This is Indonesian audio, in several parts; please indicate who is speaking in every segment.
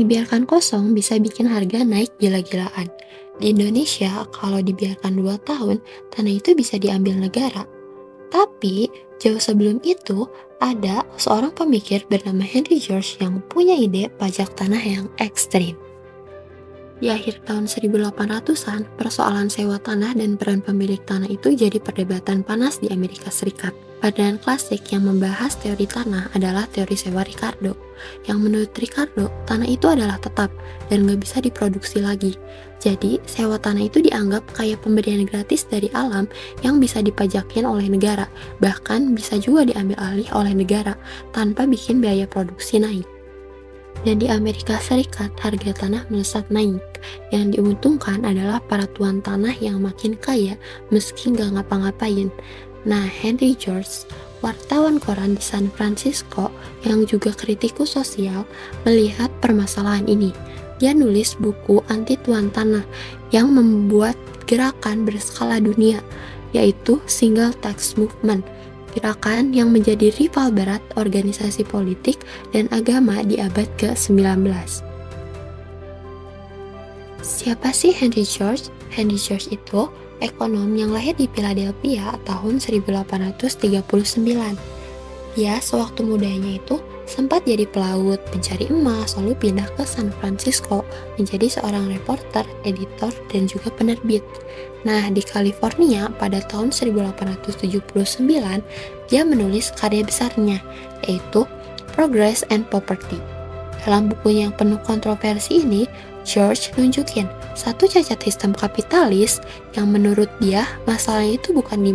Speaker 1: dibiarkan kosong bisa bikin harga naik gila-gilaan. Di Indonesia, kalau dibiarkan 2 tahun, tanah itu bisa diambil negara. Tapi, jauh sebelum itu, ada seorang pemikir bernama Henry George yang punya ide pajak tanah yang ekstrim. Di akhir tahun 1800-an, persoalan sewa tanah dan peran pemilik tanah itu jadi perdebatan panas di Amerika Serikat. Pandangan klasik yang membahas teori tanah adalah teori sewa Ricardo, yang menurut Ricardo, tanah itu adalah tetap dan nggak bisa diproduksi lagi. Jadi, sewa tanah itu dianggap kayak pemberian gratis dari alam yang bisa dipajakin oleh negara, bahkan bisa juga diambil alih oleh negara tanpa bikin biaya produksi naik. Dan di Amerika Serikat, harga tanah melesat naik. Yang diuntungkan adalah para tuan tanah yang makin kaya meski nggak ngapa-ngapain. Nah, Henry George, wartawan koran di San Francisco yang juga kritikus sosial, melihat permasalahan ini. Dia nulis buku anti tuan tanah yang membuat gerakan berskala dunia, yaitu Single Tax Movement, gerakan yang menjadi rival berat organisasi politik dan agama di abad ke-19. Siapa sih Henry George? Henry George itu ekonom yang lahir di Philadelphia tahun 1839. Dia sewaktu mudanya itu sempat jadi pelaut, pencari emas, lalu pindah ke San Francisco menjadi seorang reporter, editor, dan juga penerbit. Nah, di California pada tahun 1879, dia menulis karya besarnya, yaitu Progress and Poverty. Dalam bukunya yang penuh kontroversi ini, George nunjukin satu cacat sistem kapitalis yang menurut dia masalahnya itu bukan di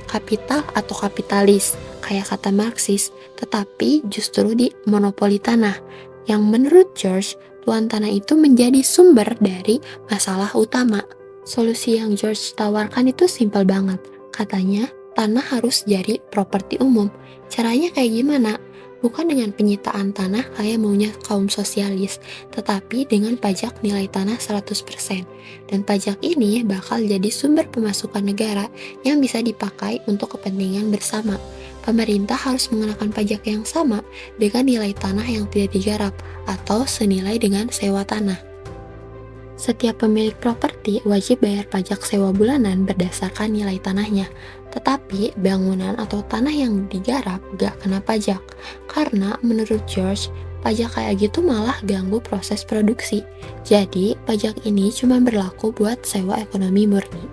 Speaker 1: kapital atau kapitalis, kayak kata Marxis, tetapi justru di monopoli tanah, yang menurut George, tuan tanah itu menjadi sumber dari masalah utama. Solusi yang George tawarkan itu simpel banget. Katanya, tanah harus jadi properti umum. Caranya kayak gimana? Bukan dengan penyitaan tanah kayak maunya kaum sosialis, tetapi dengan pajak nilai tanah 100%. Dan pajak ini bakal jadi sumber pemasukan negara yang bisa dipakai untuk kepentingan bersama. Pemerintah harus mengenakan pajak yang sama dengan nilai tanah yang tidak digarap atau senilai dengan sewa tanah. Setiap pemilik properti wajib bayar pajak sewa bulanan berdasarkan nilai tanahnya, tetapi bangunan atau tanah yang digarap gak kena pajak, karena menurut George, pajak kayak gitu malah ganggu proses produksi. Jadi, pajak ini cuma berlaku buat sewa ekonomi murni.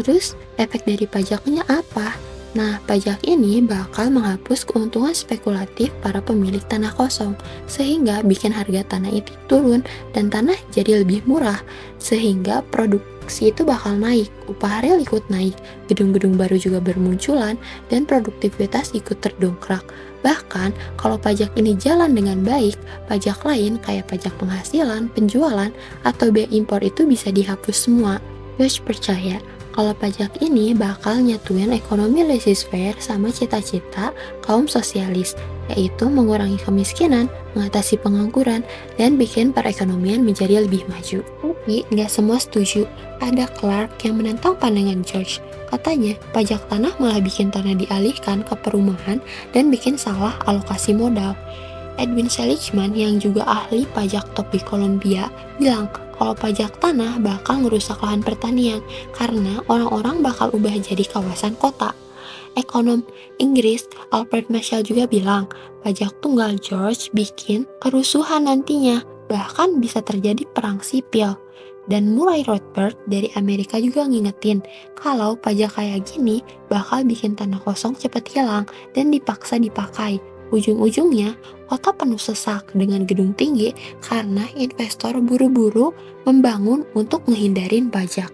Speaker 1: Terus, efek dari pajaknya apa? Nah, pajak ini bakal menghapus keuntungan spekulatif para pemilik tanah kosong, sehingga bikin harga tanah itu turun dan tanah jadi lebih murah, sehingga produksi itu bakal naik, upah real ikut naik, gedung-gedung baru juga bermunculan, dan produktivitas ikut terdongkrak. Bahkan, kalau pajak ini jalan dengan baik, pajak lain kayak pajak penghasilan, penjualan, atau biaya impor itu bisa dihapus semua. George percaya, kalau pajak ini bakal nyatuin ekonomi laissez-faire sama cita-cita kaum sosialis, yaitu mengurangi kemiskinan, mengatasi pengangguran, dan bikin perekonomian menjadi lebih maju. Tapi nggak semua setuju. Ada Clark yang menentang pandangan George. Katanya, pajak tanah malah bikin tanah dialihkan ke perumahan dan bikin salah alokasi modal. Edwin Seligman yang juga ahli pajak top di Columbia bilang kalau pajak tanah bakal ngerusak lahan pertanian karena orang-orang bakal ubah jadi kawasan kota. Ekonom Inggris Albert Marshall juga bilang pajak tunggal George bikin kerusuhan nantinya, bahkan bisa terjadi perang sipil. Dan Murray Rothbard dari Amerika juga ngingetin kalau pajak kayak gini bakal bikin tanah kosong cepet hilang dan dipaksa dipakai. Ujung-ujungnya, kota penuh sesak dengan gedung tinggi karena investor buru-buru membangun untuk ngehindarin pajak.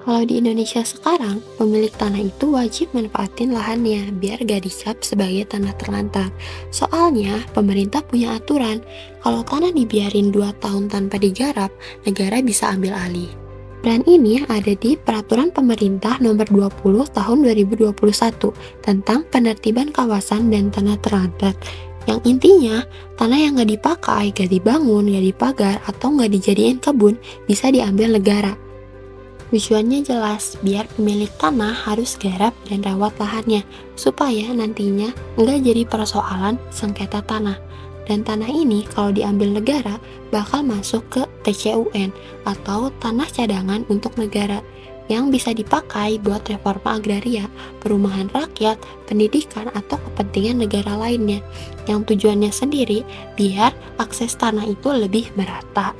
Speaker 1: Kalau di Indonesia sekarang, pemilik tanah itu wajib manfaatin lahannya biar gak dicap sebagai tanah terlantar. Soalnya, pemerintah punya aturan, kalau tanah dibiarin 2 tahun tanpa digarap, negara bisa ambil alih. Dan ini ada di Peraturan Pemerintah Nomor 20 Tahun 2021 tentang penertiban kawasan dan tanah terlantar. Yang intinya, tanah yang nggak dipakai, nggak dibangun, nggak dipagar, atau nggak dijadiin kebun bisa diambil negara. Tujuannya jelas, biar pemilik tanah harus garap dan rawat lahannya, supaya nantinya nggak jadi persoalan sengketa tanah. Dan tanah ini kalau diambil negara bakal masuk ke TCUN atau tanah cadangan untuk negara yang bisa dipakai buat reforma agraria, perumahan rakyat, pendidikan, atau kepentingan negara lainnya yang tujuannya sendiri biar akses tanah itu lebih merata.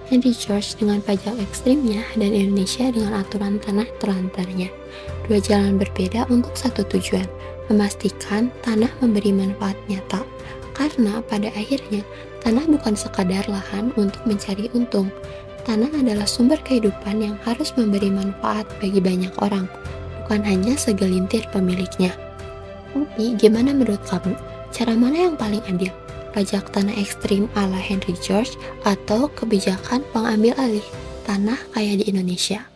Speaker 1: Henry George dengan pajak ekstrimnya dan Indonesia dengan aturan tanah terlantarnya. Dua jalan berbeda untuk satu tujuan, memastikan tanah memberi manfaat nyata. Karena pada akhirnya, tanah bukan sekadar lahan untuk mencari untung. Tanah adalah sumber kehidupan yang harus memberi manfaat bagi banyak orang, bukan hanya segelintir pemiliknya. Tapi gimana menurut kamu? Cara mana yang paling adil? Pajak tanah ekstrim ala Henry George atau kebijakan pengambil alih tanah kayak di Indonesia?